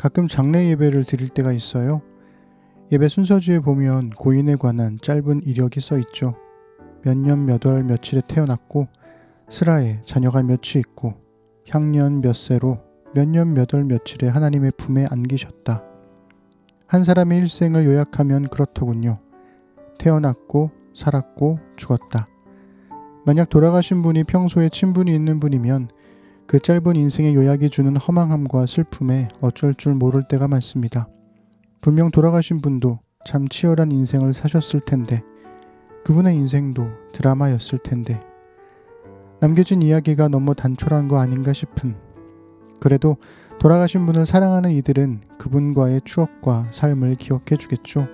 가끔 장례 예배를 드릴 때가 있어요. 예배 순서지에 보면 고인에 관한 짧은 이력이 써 있죠. 몇 년 몇 월 며칠에 태어났고 슬하에 자녀가 몇이 있고 향년 몇 세로 몇 년 몇 월 며칠에 하나님의 품에 안기셨다. 한 사람의 일생을 요약하면 그렇더군요. 태어났고 살았고 죽었다. 만약 돌아가신 분이 평소에 친분이 있는 분이면 그 짧은 인생의 요약이 주는 허망함과 슬픔에 어쩔 줄 모를 때가 많습니다. 분명 돌아가신 분도 참 치열한 인생을 사셨을 텐데 그분의 인생도 드라마였을 텐데 남겨진 이야기가 너무 단촐한 거 아닌가 싶은, 그래도 돌아가신 분을 사랑하는 이들은 그분과의 추억과 삶을 기억해 주겠죠.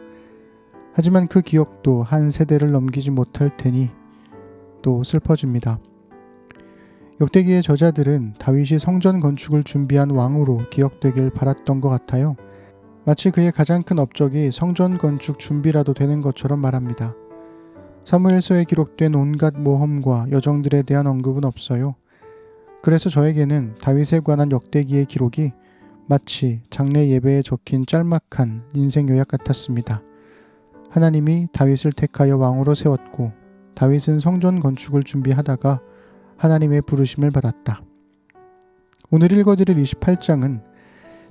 하지만 그 기억도 한 세대를 넘기지 못할 테니 또 슬퍼집니다. 역대기의 저자들은 다윗이 성전 건축을 준비한 왕으로 기억되길 바랐던 것 같아요. 마치 그의 가장 큰 업적이 성전 건축 준비라도 되는 것처럼 말합니다. 사무엘서에 기록된 온갖 모험과 여정들에 대한 언급은 없어요. 그래서 저에게는 다윗에 관한 역대기의 기록이 마치 장례 예배에 적힌 짤막한 인생 요약 같았습니다. 하나님이 다윗을 택하여 왕으로 세웠고 다윗은 성전 건축을 준비하다가 하나님의 부르심을 받았다. 오늘 읽어드릴 28장은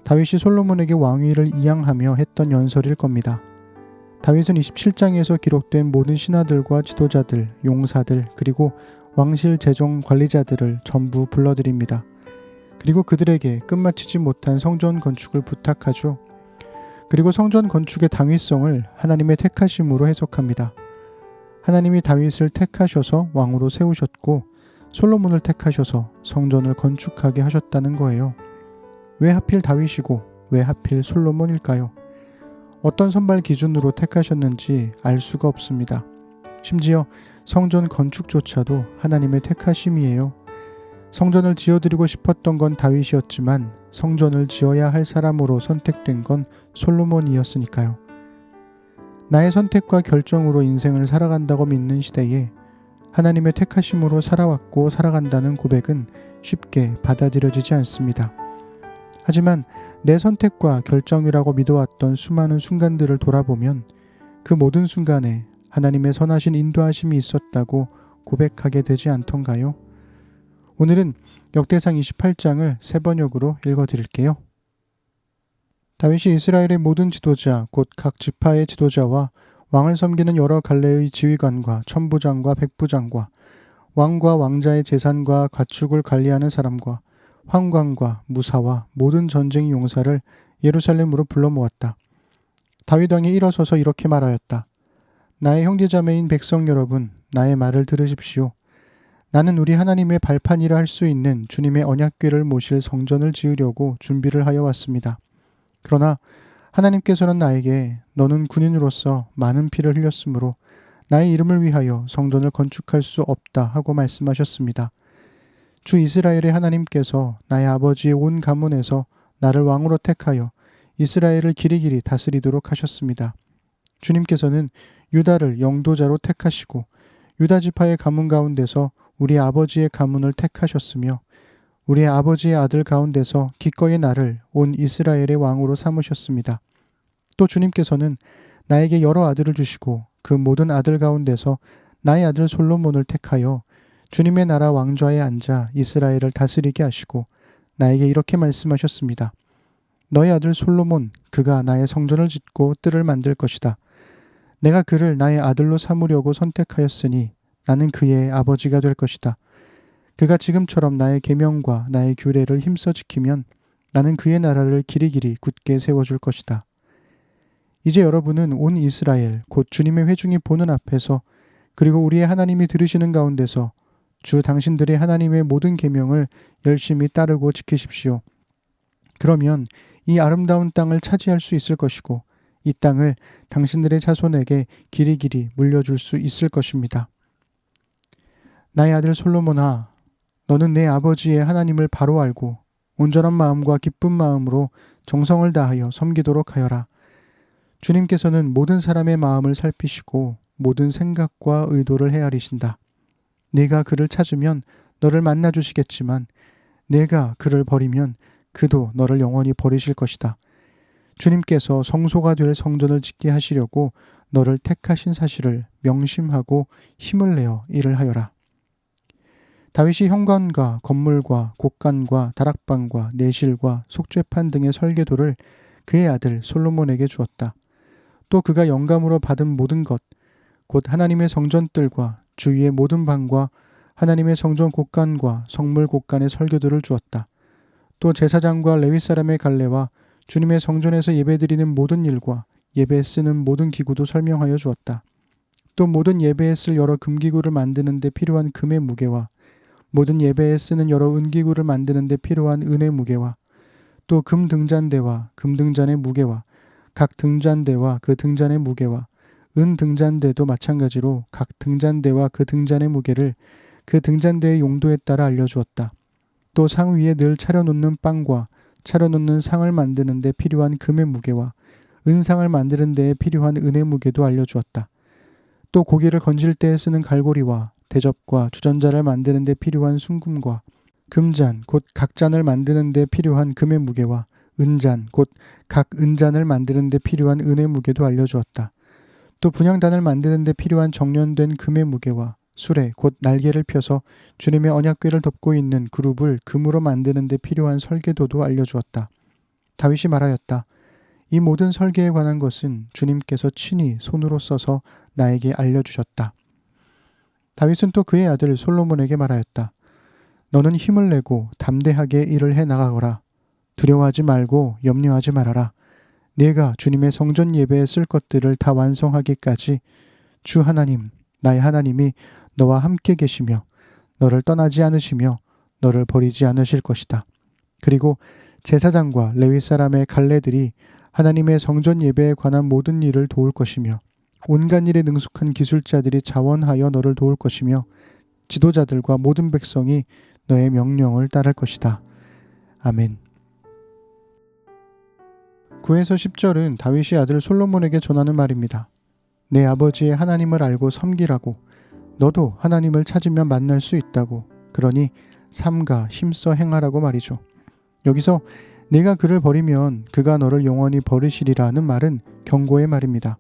다윗이 솔로몬에게 왕위를 이양하며 했던 연설일 겁니다. 다윗은 27장에서 기록된 모든 신하들과 지도자들, 용사들, 그리고 왕실 재정 관리자들을 전부 불러들입니다. 그리고 그들에게 끝마치지 못한 성전 건축을 부탁하죠. 그리고 성전 건축의 당위성을 하나님의 택하심으로 해석합니다. 하나님이 다윗을 택하셔서 왕으로 세우셨고 솔로몬을 택하셔서 성전을 건축하게 하셨다는 거예요. 왜 하필 다윗이고 왜 하필 솔로몬일까요? 어떤 선발 기준으로 택하셨는지 알 수가 없습니다. 심지어 성전 건축조차도 하나님의 택하심이에요. 성전을 지어드리고 싶었던 건 다윗이었지만 성전을 지어야 할 사람으로 선택된 건 솔로몬이었으니까요. 나의 선택과 결정으로 인생을 살아간다고 믿는 시대에 하나님의 택하심으로 살아왔고 살아간다는 고백은 쉽게 받아들여지지 않습니다. 하지만 내 선택과 결정이라고 믿어왔던 수많은 순간들을 돌아보면 그 모든 순간에 하나님의 선하신 인도하심이 있었다고 고백하게 되지 않던가요? 오늘은 역대상 28장을 세 번역으로 읽어드릴게요. 다윗이 이스라엘의 모든 지도자, 곧 각 지파의 지도자와 왕을 섬기는 여러 갈래의 지휘관과 천부장과 백부장과 왕과 왕자의 재산과 가축을 관리하는 사람과 황관과 무사와 모든 전쟁 용사를 예루살렘으로 불러 모았다. 다윗 왕이 일어서서 이렇게 말하였다. 나의 형제자매인 백성 여러분, 나의 말을 들으십시오. 나는 우리 하나님의 발판이라 할 수 있는 주님의 언약궤를 모실 성전을 지으려고 준비를 하여 왔습니다. 그러나 하나님께서는 나에게 너는 군인으로서 많은 피를 흘렸으므로 나의 이름을 위하여 성전을 건축할 수 없다 하고 말씀하셨습니다. 주 이스라엘의 하나님께서 나의 아버지의 온 가문에서 나를 왕으로 택하여 이스라엘을 길이길이 다스리도록 하셨습니다. 주님께서는 유다를 영도자로 택하시고 유다 지파의 가문 가운데서 우리 아버지의 가문을 택하셨으며 우리의 아버지의 아들 가운데서 기꺼이 나를 온 이스라엘의 왕으로 삼으셨습니다. 또 주님께서는 나에게 여러 아들을 주시고 그 모든 아들 가운데서 나의 아들 솔로몬을 택하여 주님의 나라 왕좌에 앉아 이스라엘을 다스리게 하시고 나에게 이렇게 말씀하셨습니다. 너의 아들 솔로몬, 그가 나의 성전을 짓고 뜰을 만들 것이다. 내가 그를 나의 아들로 삼으려고 선택하였으니 나는 그의 아버지가 될 것이다. 그가 지금처럼 나의 계명과 나의 규례를 힘써 지키면 나는 그의 나라를 길이길이 굳게 세워줄 것이다. 이제 여러분은 온 이스라엘 곧 주님의 회중이 보는 앞에서 그리고 우리의 하나님이 들으시는 가운데서 주 당신들의 하나님의 모든 계명을 열심히 따르고 지키십시오. 그러면 이 아름다운 땅을 차지할 수 있을 것이고 이 땅을 당신들의 자손에게 길이길이 물려줄 수 있을 것입니다. 나의 아들 솔로몬아, 너는 내 아버지의 하나님을 바로 알고 온전한 마음과 기쁜 마음으로 정성을 다하여 섬기도록 하여라. 주님께서는 모든 사람의 마음을 살피시고 모든 생각과 의도를 헤아리신다. 네가 그를 찾으면 너를 만나 주시겠지만 내가 그를 버리면 그도 너를 영원히 버리실 것이다. 주님께서 성소가 될 성전을 짓게 하시려고 너를 택하신 사실을 명심하고 힘을 내어 일을 하여라. 다윗이 현관과 건물과 곡간과 다락방과 내실과 속죄판 등의 설계도를 그의 아들 솔로몬에게 주었다. 또 그가 영감으로 받은 모든 것, 곧 하나님의 성전들과 주위의 모든 방과 하나님의 성전 곡간과 성물 곡간의 설교도를 주었다. 또 제사장과 레위 사람의 갈례와 주님의 성전에서 예배드리는 모든 일과 예배에 쓰는 모든 기구도 설명하여 주었다. 또 모든 예배에 쓸 여러 금기구를 만드는 데 필요한 금의 무게와 모든 예배에 쓰는 여러 은기구를 만드는 데 필요한 은의 무게와 또 금 등잔대와 금 등잔의 무게와 각 등잔대와 그 등잔의 무게와 은 등잔대도 마찬가지로 각 등잔대와 그 등잔의 무게를 그 등잔대의 용도에 따라 알려주었다. 또 상 위에 늘 차려놓는 빵과 차려놓는 상을 만드는 데 필요한 금의 무게와 은상을 만드는 데에 필요한 은의 무게도 알려주었다. 또 고기를 건질 때에 쓰는 갈고리와 대접과 주전자를 만드는 데 필요한 순금과 금잔 곧 각잔을 만드는 데 필요한 금의 무게와 은잔 곧 각 은잔을 만드는 데 필요한 은의 무게도 알려주었다. 또 분향단을 만드는 데 필요한 정련된 금의 무게와 수레 곧 날개를 펴서 주님의 언약궤를 덮고 있는 그룹을 금으로 만드는 데 필요한 설계도도 알려주었다. 다윗이 말하였다. 이 모든 설계에 관한 것은 주님께서 친히 손으로 써서 나에게 알려주셨다. 다윗은 또 그의 아들 솔로몬에게 말하였다. 너는 힘을 내고 담대하게 일을 해 나가거라. 두려워하지 말고 염려하지 말아라. 네가 주님의 성전 예배에 쓸 것들을 다 완성하기까지 주 하나님, 나의 하나님이 너와 함께 계시며 너를 떠나지 않으시며 너를 버리지 않으실 것이다. 그리고 제사장과 레위 사람의 갈례들이 하나님의 성전 예배에 관한 모든 일을 도울 것이며 온갖 일에 능숙한 기술자들이 자원하여 너를 도울 것이며 지도자들과 모든 백성이 너의 명령을 따를 것이다. 아멘. 9에서 10절은 다윗이 아들 솔로몬에게 전하는 말입니다. 내 아버지의 하나님을 알고 섬기라고 너도 하나님을 찾으면 만날 수 있다고 그러니 삼가 힘써 행하라고 말이죠. 여기서 내가 그를 버리면 그가 너를 영원히 버리시리라는 말은 경고의 말입니다.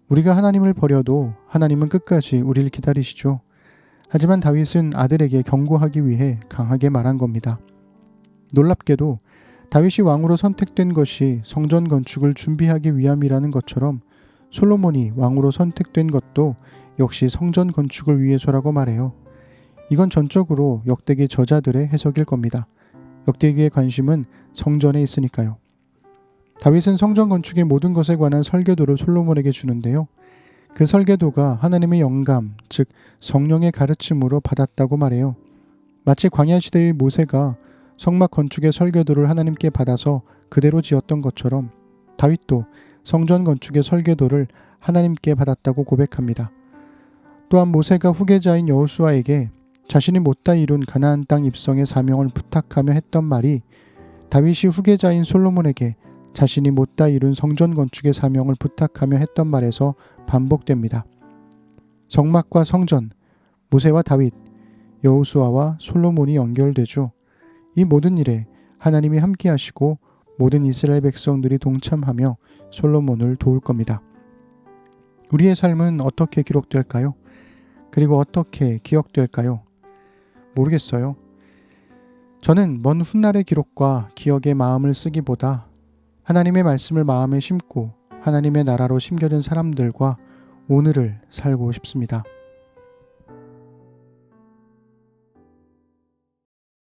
우리가 하나님을 버려도 하나님은 끝까지 우리를 기다리시죠. 하지만 다윗은 아들에게 경고하기 위해 강하게 말한 겁니다. 놀랍게도 다윗이 왕으로 선택된 것이 성전 건축을 준비하기 위함이라는 것처럼 솔로몬이 왕으로 선택된 것도 역시 성전 건축을 위해서라고 말해요. 이건 전적으로 역대기 저자들의 해석일 겁니다. 역대기의 관심은 성전에 있으니까요. 다윗은 성전 건축의 모든 것에 관한 설계도를 솔로몬에게 주는데요. 그 설계도가 하나님의 영감, 즉 성령의 가르침으로 받았다고 말해요. 마치 광야 시대의 모세가 성막 건축의 설계도를 하나님께 받아서 그대로 지었던 것처럼 다윗도 성전 건축의 설계도를 하나님께 받았다고 고백합니다. 또한 모세가 후계자인 여호수아에게 자신이 못다 이룬 가나안 땅 입성의 사명을 부탁하며 했던 말이 다윗이 후계자인 솔로몬에게 자신이 못다 이룬 성전 건축의 사명을 부탁하며 했던 말에서 반복됩니다. 성막과 성전, 모세와 다윗, 여호수아와 솔로몬이 연결되죠. 이 모든 일에 하나님이 함께 하시고 모든 이스라엘 백성들이 동참하며 솔로몬을 도울 겁니다. 우리의 삶은 어떻게 기록될까요? 그리고 어떻게 기억될까요? 모르겠어요. 저는 먼 훗날의 기록과 기억의 마음을 쓰기보다 하나님의 말씀을 마음에 심고 하나님의 나라로 심겨진 사람들과 오늘을 살고 싶습니다.